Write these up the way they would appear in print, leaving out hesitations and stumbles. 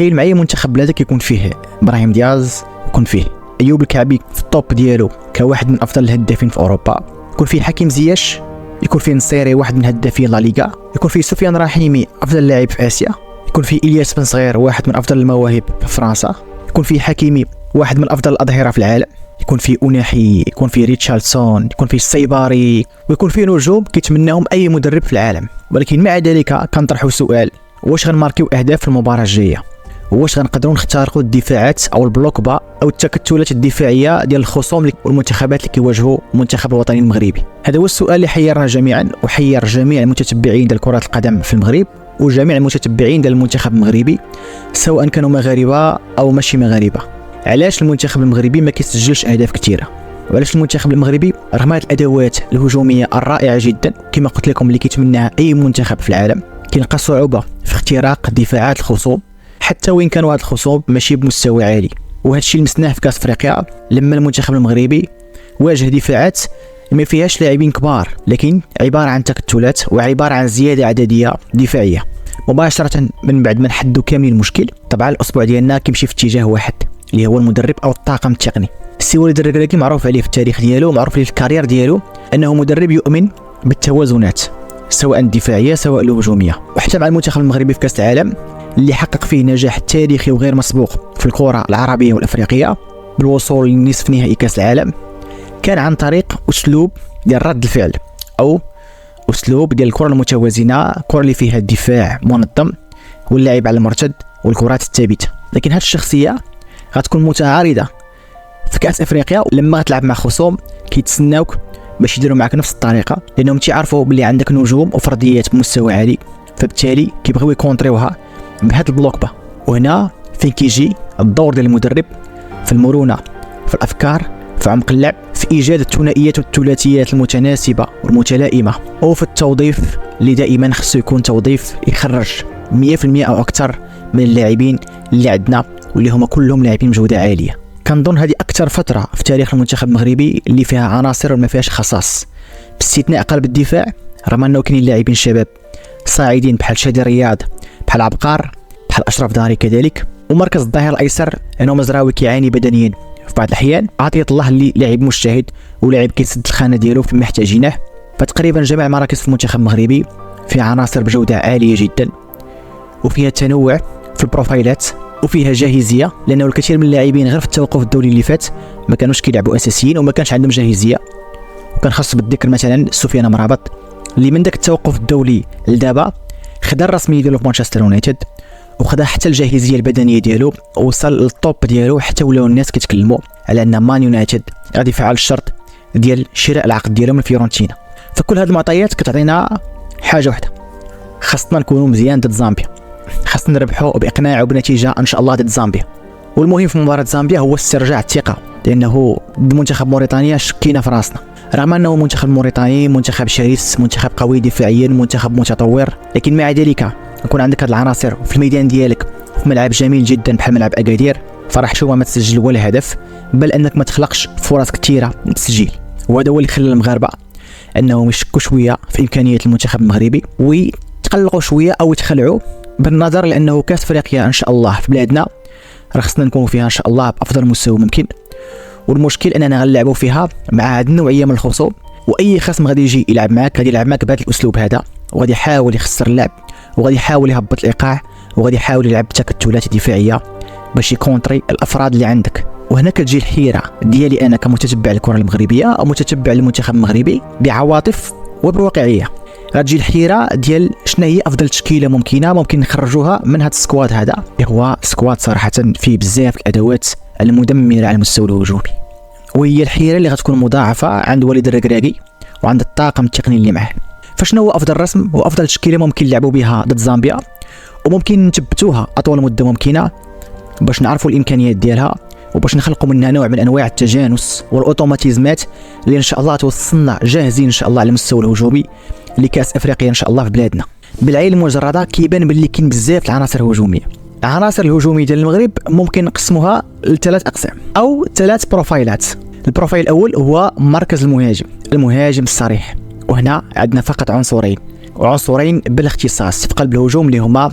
تخيل معايا منتخب بلادك يكون فيه ابراهيم دياز، يكون فيه ايوب الكعبي في الطوب ديالو كواحد من افضل الهدافين في اوروبا، يكون فيه حكيم زياش، يكون فيه نصيري واحد من هدافين لا ليغا، يكون فيه سفيان رحيمي افضل لاعب في اسيا، يكون فيه الياس بن صغير واحد من افضل المواهب في فرنسا، يكون فيه حكيمي واحد من افضل الاظهره في العالم، يكون فيه اوناحي، يكون فيه ريتشاردسون، يكون فيه السيباري، ويكون فيه نجوم كيتمناهم اي مدرب في العالم. ولكن مع ذلك كنطرحوا سؤال: واش غنماركيو اهداف في المباراه الجايه؟ واش غنقدروا نخترقوا الدفاعات او البلوكبا او التكتلات الدفاعيه ديال الخصوم والمنتخبات اللي كيواجهوا المنتخب الوطني المغربي؟ هذا هو السؤال اللي حيرنا جميعا وحير جميع المتتبعين ديال كره القدم في المغرب وجميع المتتبعين ديال المنتخب المغربي سواء كانوا مغاربه او ماشي مغاربه. علاش المنتخب المغربي ما كيسجلش اهداف كثيره؟ وعلاش المنتخب المغربي رغم هذه الادوات الهجوميه الرائعه جدا كما قلت لكم اللي كيتمناها اي منتخب في العالم كيلقى صعوبه في اختراق دفاعات الخصوم، حتى وين كانوا هاد الخصوم ماشي بمستوى عالي؟ وهذا الشيء لمسناه في كاس افريقيا لما المنتخب المغربي واجه دفاعات ما فيهاش لاعبين كبار لكن عباره عن تكتلات وعباره عن زياده عدديه دفاعيه. مباشره من بعد ما نحدوا كامل المشكل، طبعا الاسبوع ديالنا كيمشي في اتجاه واحد اللي هو المدرب او الطاقم التقني. السي وليد الركراكي معروف عليه في التاريخ ديالو، معروف عليه في الكارير ديالو انه مدرب يؤمن بالتوازنات سواء الدفاعيه سواء الهجوميه. وحتى مع المنتخب المغربي في كاس العالم اللي حقق فيه نجاح تاريخي وغير مسبوق في الكره العربيه والافريقيه بالوصول لنصف نهائي كاس العالم، كان عن طريق اسلوب ديال رد الفعل او اسلوب ديال الكره المتوازنه، الكره اللي فيها الدفاع منظم واللاعب على المرتد والكرات الثابته. لكن هذه الشخصيه غتكون متعارضه في كاس افريقيا لما غتلعب مع خصوم كيتسناوك باش يديروا معك نفس الطريقه، لانهم تيعرفوا بلي عندك نجوم وفرديات بمستوى عالي، فبالتالي كيبغيو يكونطريوها بهذا البلوكبا. وهنا فين كيجي الدور ديال المدرب في المرونه، في الافكار، في عمق اللعب، في ايجاد الثنائيات والثلاثيات المتناسبه والمتلائمه، وفي التوظيف اللي دائما خصو يكون توظيف يخرج 100% او اكثر من اللاعبين اللي عندنا واللي هما كلهم لاعبين بجوده عاليه. كنظن هذه اكثر فتره في تاريخ المنتخب المغربي اللي فيها عناصر وما فيهاش خصاص، باستثناء قلب الدفاع رغم انه كاينين لاعبين شباب صاعدين بحال شادي رياض، بحال عبقار، بحال اشرف داري كذلك. ومركز الظهير الايسر انه مزراوي كيعاني بدنيا في بعض الاحيان، عطيه الله اللي لاعب مجتهد ولاعب كيسد الخانه ديالو فيما محتاجينه. فتقريبا جميع المراكز في المنتخب المغربي فيها عناصر بجوده عاليه جدا وفيها تنوع في البروفايلات وفيها جاهزيه، لانه الكثير من اللاعبين غير في التوقف الدولي اللي فات ما كانوش كيلعبوا اساسيين وما كانش عندهم جاهزيه. وكان خاص بالذكر مثلا سفيان مرابط اللي من داك التوقف الدولي لدابا خدا الرسميه ديالو في مانشستر يونايتد وخدا حتى الجاهزيه البدنيه ديالو ووصل للطوب ديالو، حتى ولاو الناس كيتكلموا على ان مان يونايتد غادي يفعل الشرط ديال شراء العقد ديالو من فيورنتينا. فكل هذه المعطيات كتعطينا حاجه واحده: خاصنا نكونوا مزيان ضد زامبيا، خاصنا نربحوا باقناع وبنتيجه ان شاء الله ضد زامبيا. والمهم في مباراه زامبيا هو استرجاع الثقه، لانه منتخب موريتانيا شكينا في راسنا رغم انه منتخب موريتاني منتخب شرس، منتخب قوي دفاعيا، منتخب متطور، لكن مع ذلك يكون عندك هذه العناصر في الميدان ديالك في ملعب جميل جدا بحال ملعب اكادير، فرح شويه ما تسجل ولا هدف، بل انك ما تخلقش فرص كثيره للتسجيل. وهذا هو اللي خلى المغاربه انهم يشكوا شويه في امكانيه المنتخب المغربي ويتقلقوا شويه او يتخلعوا، بالنظر لانه كاس افريقيا ان شاء الله في بلادنا راه خصنا نكونوا فيها ان شاء الله بافضل مستوى ممكن. والمشكل اننا غنلعبوا فيها مع هذه النوعيه من الخصوم، واي خصم غادي يجي يلعب معك غادي يلعب معك بهذا الاسلوب هذا، وغادي يحاول يخسر اللعب وغادي يحاول يهبط الايقاع وغادي يحاول يلعب بتكتلات دفاعيه باش يكونطري الافراد اللي عندك. وهنا كتجي الحيره ديالي انا كمتتبع للكره المغربيه او متتبع للمنتخب المغربي بعواطف وبواقعيه. غتجي الحيره ديال شنو هي افضل تشكيله ممكن نخرجوها من هذا السكواد هذا، اللي هو سكواد صراحه فيه بزاف الادوات المدمره على المستوى الهجومي. وهي الحيره اللي غتكون مضاعفه عند وليد الركراكي وعند الطاقم التقني اللي معه. فشنو هو افضل رسم وافضل تشكيله ممكن نلعبوا بها ضد زامبيا وممكن نثبتوها اطول مده ممكنه باش نعرفوا الامكانيات ديالها وباش نخلقوا منها نوع من انواع التجانس والاوتوماتيزمات اللي ان شاء الله توصلنا جاهزين ان شاء الله على المستوى الهجومي لكاس افريقيا ان شاء الله في بلادنا. بالعين المجرده كيبان باللي كاين بزاف العناصر الهجوميه. العناصر الهجوميه ديال المغرب ممكن نقسموها لثلاث اقسام او ثلاث بروفايلات. البروفايل الاول هو مركز المهاجم الصريح، وهنا عندنا فقط عنصرين بالاختصاص في قلب الهجوم اللي هما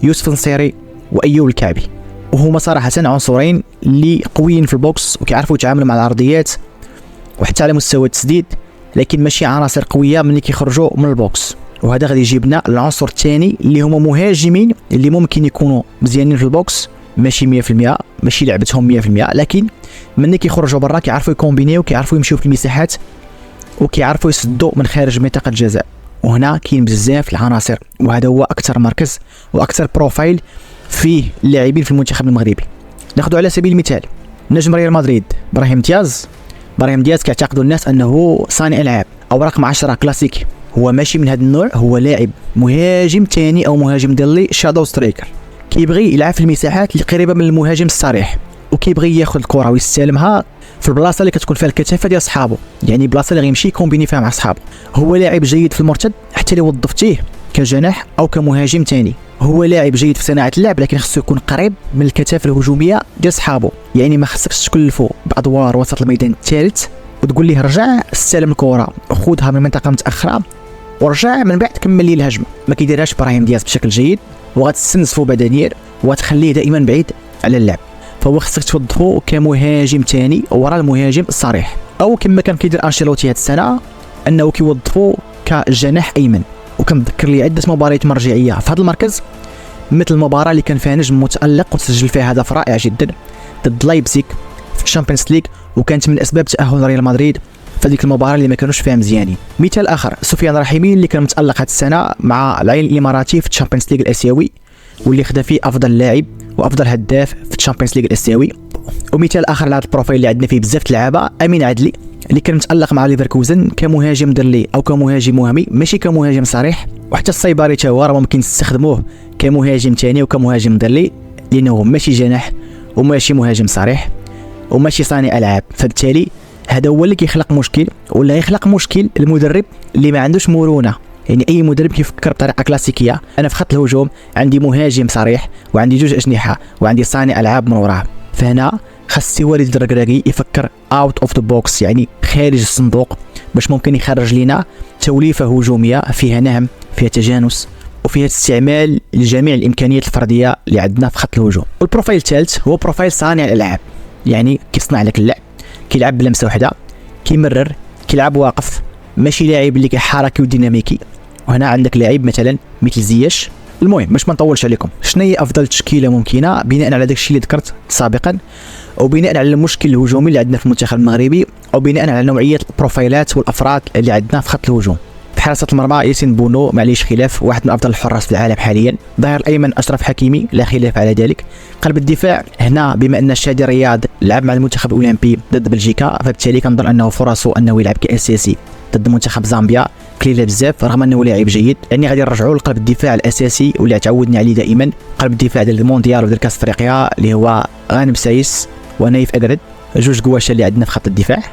يوسف نصيري وايوب الكعبي، وهما صراحه عنصرين اللي قويين في البوكس وكيعرفوا يتعاملوا مع العرضيات وحتى على مستوى التسديد، لكن ماشي عناصر قويه ملي كيخرجوا من البوكس. وهذا غادي يجيبنا العنصر الثاني اللي هما مهاجمين اللي ممكن يكونوا مزيانين في البوكس، ماشي 100%، ماشي لعبتهم 100%، لكن ملي كيخرجوا برا كيعرفوا يكومبينيو، كيعرفوا يمشيو في المساحات وكيعرفوا يسدوا من خارج منطقه الجزاء. وهنا كاين بزاف العناصر، وهذا هو اكثر مركز واكثر بروفايل فيه اللاعبين في المنتخب المغربي. ناخذ على سبيل المثال نجم ريال مدريد ابراهيم دياز كيعتقدوا الناس انه صانع العاب او رقم 10 كلاسيكي. هو ماشي من هذا النوع، هو لاعب مهاجم ثاني او مهاجم ديالي شادو سترايكر، كيبغي يلعب في المساحات اللي قريبه من المهاجم الصريح، وكيبغي ياخذ الكره ويستلمها في البلاصه اللي كتكون فيها الكثافه ديال صحابه، يعني بلاصه اللي غيمشي كومبيني فيها مع صحابه. هو لاعب جيد في المرتد حتى لو وظفتيه كجناح او كمهاجم ثاني. هو لاعب جيد في صناعه اللعب، لكن خصو يكون قريب من الكثافه الهجوميه ديال صحابه، يعني ما خصكش تكلفو بادوار وسط الميدان الثالث وتقول ليه رجع استلم الكره وخذها من منطقه متاخره ورجع من بعد كمل لي الهجمه. ما كيديرهاش ابراهيم دياز بشكل جيد، وغتستنزفو بدنيا وتخليه دائما بعيد على اللعب. فهو خصك توظفو كمهاجم ثاني ورا المهاجم الصريح، او كما كان كيدير انشيلوتي هذه السنه انه كيوظفو كجناح ايمن. وكنذكر لي عده مباريات مرجعيه في هذا المركز، مثل المباراه اللي كان فيها نجم متالق وسجل فيها هدف رائع جدا ضد لايبزيغ في الشامبيونز ليغ، وكانت من اسباب تاهل ريال مدريد في هذيك المباراه اللي ما كانوش فيها مزيانين. مثال اخر سفيان رحيمي اللي كان متالق هذه السنه مع العين الاماراتي في الشامبيونز ليغ الاسيوي، واللي خدا فيه افضل لاعب وافضل هداف في الشامبيونز ليغ الاسيوي. ومثال اخر لهذا البروفايل اللي عندنا فيه بزاف اللعابه امين عدلي اللي كان متالق مع ليفركوزن كمهاجم درلي او كمهاجم وهمي، ماشي كمهاجم صريح. وحتى الصيباري تا هو راه ممكن تستخدموه كمهاجم ثاني وكمهاجم درلي، لانه ماشي جناح وماشي مهاجم صريح وماشي صانع العاب. فبالتالي هذا هو اللي كيخلق مشكل، ولا يخلق مشكل المدرب اللي ما عندوش مرونه. يعني اي مدرب كيفكر بطريقه كلاسيكيه، انا في خط الهجوم عندي مهاجم صريح وعندي جوج اجنحه وعندي صانع العاب من وراه. فهنا خاص والد الركراكي يفكر اوت اوف ذا بوكس، يعني خارج الصندوق، باش ممكن يخرج لنا توليفه هجوميه فيها نهم، فيها تجانس، وفيها استعمال لجميع الامكانيات الفرديه اللي عندنا في خط الهجوم. والبروفايل الثالث هو بروفايل صانع الالعاب، يعني كيصنع لك اللعب، كيلعب بلمسه وحده، كيمرر، كيلعب واقف، ماشي لاعب اللي كيحركي وديناميكي. وهنا عندك لاعب مثلا مثل زياش. المهم باش ما نطولش عليكم، شنو هي افضل تشكيله ممكنه بناء على داكشي اللي ذكرت سابقا، وبناء على المشكل الهجومي اللي عندنا في المنتخب المغربي، وبناء على نوعيه البروفايلات والافراد اللي عندنا في خط الهجوم. في حراسه المرمى ياسين بونو معليش خلاف، واحد من افضل الحراس في العالم حاليا. ظهير الايمن اشرف حكيمي لا خلاف على ذلك. قلب الدفاع هنا بما ان شادي رياض لعب مع المنتخب الاولمبي ضد بلجيكا، فبالتالي كنظن انه فرصه انه يلعب كاساسي ضد منتخب زامبيا قليله بزاف، رغم انه لاعب جيد. يعني غادي نرجعوا لقلب الدفاع الاساسي واللي تعودنا عليه دائما، قلب الدفاع ديال المونديال وديال كاس افريقيا، اللي هو غانم سايس ونايف ادرد، جوج قواشا اللي عندنا في خط الدفاع.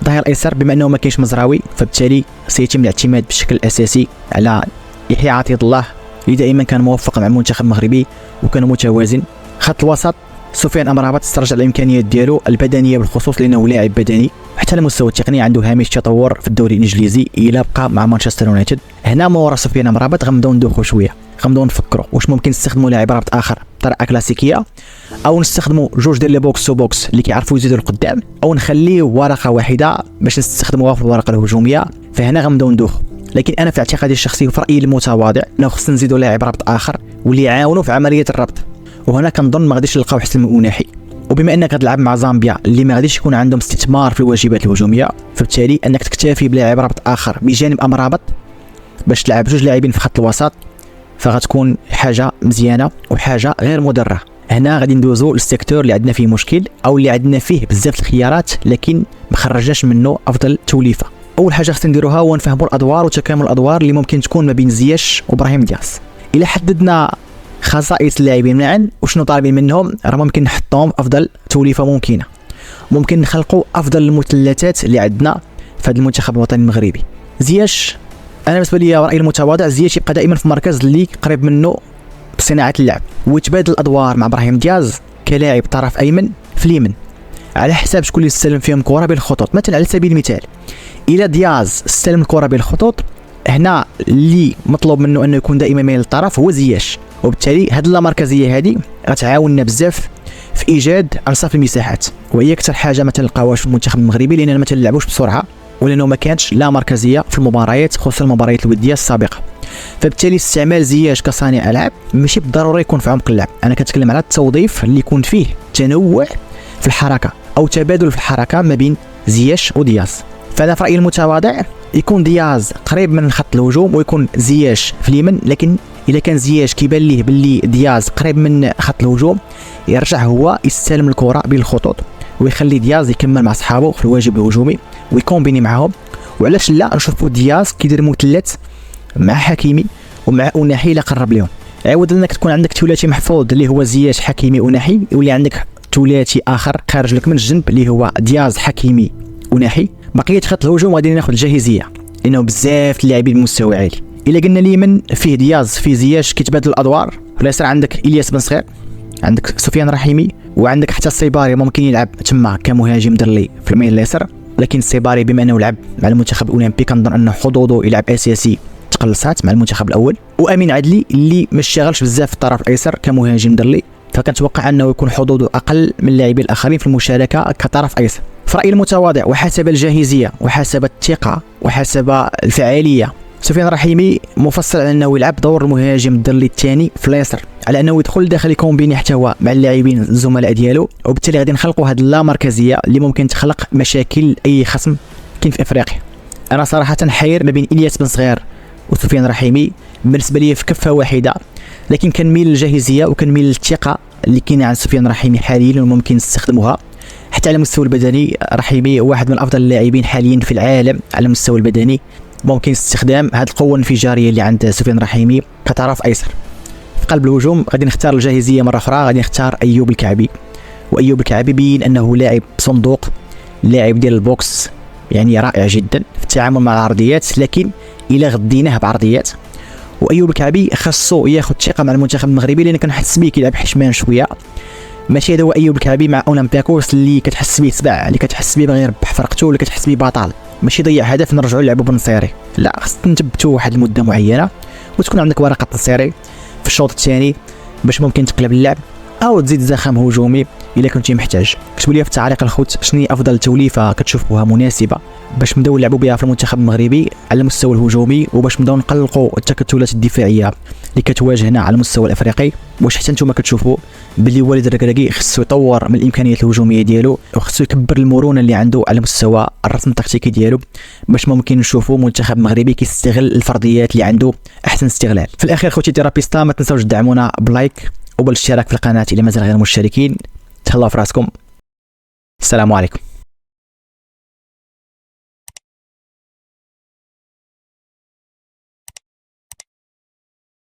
ظهير ايسر بما انه ما كاينش مزراوي، فبالتالي سيتم الاعتماد بشكل اساسي على يحيى عطيه الله اللي دائما كان موفق مع المنتخب المغربي وكان متوازن. خط الوسط سفيان امرابط استرجع الامكانيات ديالو البدنيه بالخصوص، لانه لاعب بدني حتى على المستوى التقني عنده هامش تطور في الدوري الانجليزي الى بقى مع مانشستر يونايتد. هنا ما ورا سفيان امرابط غنبداو ندوخو شويه، غنبداو نفكروا واش ممكن نستخدموا لاعب رابط اخر بطريقه كلاسيكيه، او نستخدموا جوج ديال لي بوكس تو بوكس اللي كيعرفوا يزيدوا لقدام، او نخليو ورقه واحده باش نستخدموها في الورقه الهجوميه. فهنا غنبداو ندوخو. لكن انا في اعتقادي الشخصي وفي رايي المتواضع انه خصنا نزيدوا لاعب رابط اخر واللي يعاونوا في عمليه الربط. وهنا كنظن ما غاديش نلقاو حسن المناحي، وبما انك غتلعب مع زامبيا اللي ما غاديش يكون عندهم استثمار في الواجبات الهجوميه، فبالتالي انك تكتفي بلاعب رابط اخر بجانب امرابط باش تلعب جوج لاعبين في خط الوسط، فغتكون حاجه مزيانه وحاجه غير مضره. هنا غادي ندوزو للسيكتور اللي عندنا فيه مشكل، او اللي عندنا فيه بزاف الخيارات لكن ما خرجناش منه افضل توليفه. اول حاجه خصنا نديروها هو نفهموا الادوار وتكامل الادوار اللي ممكن تكون ما بين زياش وابراهيم دياز. الا حددنا خصائص اللاعبين معا وشنو طالبين منهم، راه ممكن نحطهم افضل توليفه ممكنه، ممكن نخلقوا افضل المثلثات اللي عندنا في هذا المنتخب الوطني المغربي. زياش انا بالنسبه لي رايي المتواضع، زياش يبقى دائما في المركز اللي قريب منه بصناعه اللعب، ويتبادل الادوار مع ابراهيم دياز كلاعب طرف ايمن في اليمن على حساب شكون اللي يستلم فيهم الكره بين الخطوط. مثلا على سبيل المثال الا دياز استلم الكره بين الخطوط، هنا اللي مطلوب منه انه يكون دائما مايل للطرف هو زياش، وبالتالي هاد اللامركزيه هذه غتعاوننا بزاف في ايجاد انصاف المساحات، وهي اكثر حاجه ما تلقاوهاش في المنتخب المغربي، لاننا ما تلعبوش بسرعه ولانه ما كانتش لا مركزيه في المباريات، خصوصا المباريات الوديه السابقه. فبالتالي استعمال زياش كصانع العاب ماشي بالضروره يكون في عمق اللعب، انا كنتكلم على التوظيف اللي يكون فيه تنوع في الحركه او تبادل في الحركه ما بين زياش ودياز. فانا في رايي المتواضع يكون دياز قريب من خط الهجوم ويكون زياش في اليمين، لكن اذا كان زياش كيبان ليه باللي دياز قريب من خط الهجوم يرجع هو يستلم الكره بين الخطوط ويخلي دياز يكمل مع صحابه في الواجب الهجومي ويكومبيني معاهم. وعلاش لا نشوفوا دياز كيدير مثلث مع حكيمي ومع أناحي الا قرب لهم، عوض انك تكون عندك ثلاثي محفوظ اللي هو زياش حكيمي أناحي، يولي عندك ثلاثي اخر خارج لك من الجنب اللي هو دياز حكيمي أناحي. بقيه خط الهجوم غادي ناخذ الجاهزيه لانه بزاف اللاعبين بمستوى عالي. الا قلنا اليمين فيه دياز فيه زياش كيتبادل الادوار، في اليسار عندك الياس بن صغير، عندك سفيان رحيمي، وعندك حتى السيباري ممكن يلعب تما كمهاجم درلي في الميل اليسار، لكن السيباري بما انه لعب مع المنتخب الاولمبي كنظن انه حظوظه يلعب اساسي تقلصات مع المنتخب الاول. وامين عدلي اللي ما اشتغلش بزاف في الطرف الايسر كمهاجم درلي، فكنتوقع انه يكون حظوظه اقل من اللاعبين الاخرين في المشاركه كطرف ايسر. في رايي المتواضع وحسب الجاهزيه وحسب الثقه وحسب الفعاليه، سفيان رحيمي مفصل على انه يلعب دور المهاجم الدرلي الثاني في اليسار، على انه يدخل داخل يكومبيني حتى هو مع اللاعبين الزملاء ديالو، وبالتالي غادي نخلقوا هذه اللامركزيه اللي ممكن تخلق مشاكل اي خصم كاين في افريقيا. انا صراحه حير ما بين الياس بن صغير وسفيان رحيمي، بالنسبه لي في كفه واحده، لكن كنميل للجاهزيه وكنميل للثقه اللي كاينه عند سفيان رحيمي حاليا وممكن نستخدموها. حتى على المستوى البدني رحيمي واحد من افضل اللاعبين حاليا في العالم على المستوى البدني، ممكن استخدام هذه القوه الانفجاريه اللي عند سفيان رحيمي كطرف ايسر. في قلب الهجوم غادي نختار الجاهزيه مره اخرى، غادي نختار ايوب الكعبي. وايوب الكعبي بين انه لاعب صندوق، لاعب ديال البوكس يعني رائع جدا في التعامل مع العرضيات، لكن الى غديناه بعرضيات. وايوب الكعبي خاصو ياخذ ثقه مع المنتخب المغربي، لان كنحس به كيلعب حشمان شويه، ماشي هذا هو ايوب الكعبي مع اولمبياكوس اللي كتحس به سبع، اللي كتحس به باغي يربح فرقته، ولا كتحس به بطل، ماشي ضيع هدف نرجعوا نلعبوا بنصيري. لا، خص نثبتوا واحد المده معينه وتكون عندك ورقه نصيري في الشوط الثاني باش ممكن تقلب اللعب او تزيد زخم هجومي الا كنتي محتاج. كتبوا لي في التعليق الخوت شنو هي افضل توليفه كتشوفوها مناسبه باش نبداو نلعبوا بها في المنتخب المغربي على المستوى الهجومي، وباش نبداو نقلقوا التكتلات الدفاعيه اللي كتواجهنا على المستوى الافريقي. واش حتى نتوما كتشوفوا باللي والد الركراكي خصو يطور من الامكانيات الهجوميه ديالو وخصو يكبر المرونه اللي عنده على مستوى الرسم التكتيكي ديالو باش ممكن نشوفوا منتخب مغربي كيستغل الفرديات اللي عنده احسن استغلال. في الاخير خوتي تيرابيستا، ما تنساوش تدعمونا بلايك وبالاشتراك في القناه الى مازال غير مشتركين. تهلاو في راسكم، السلام عليكم.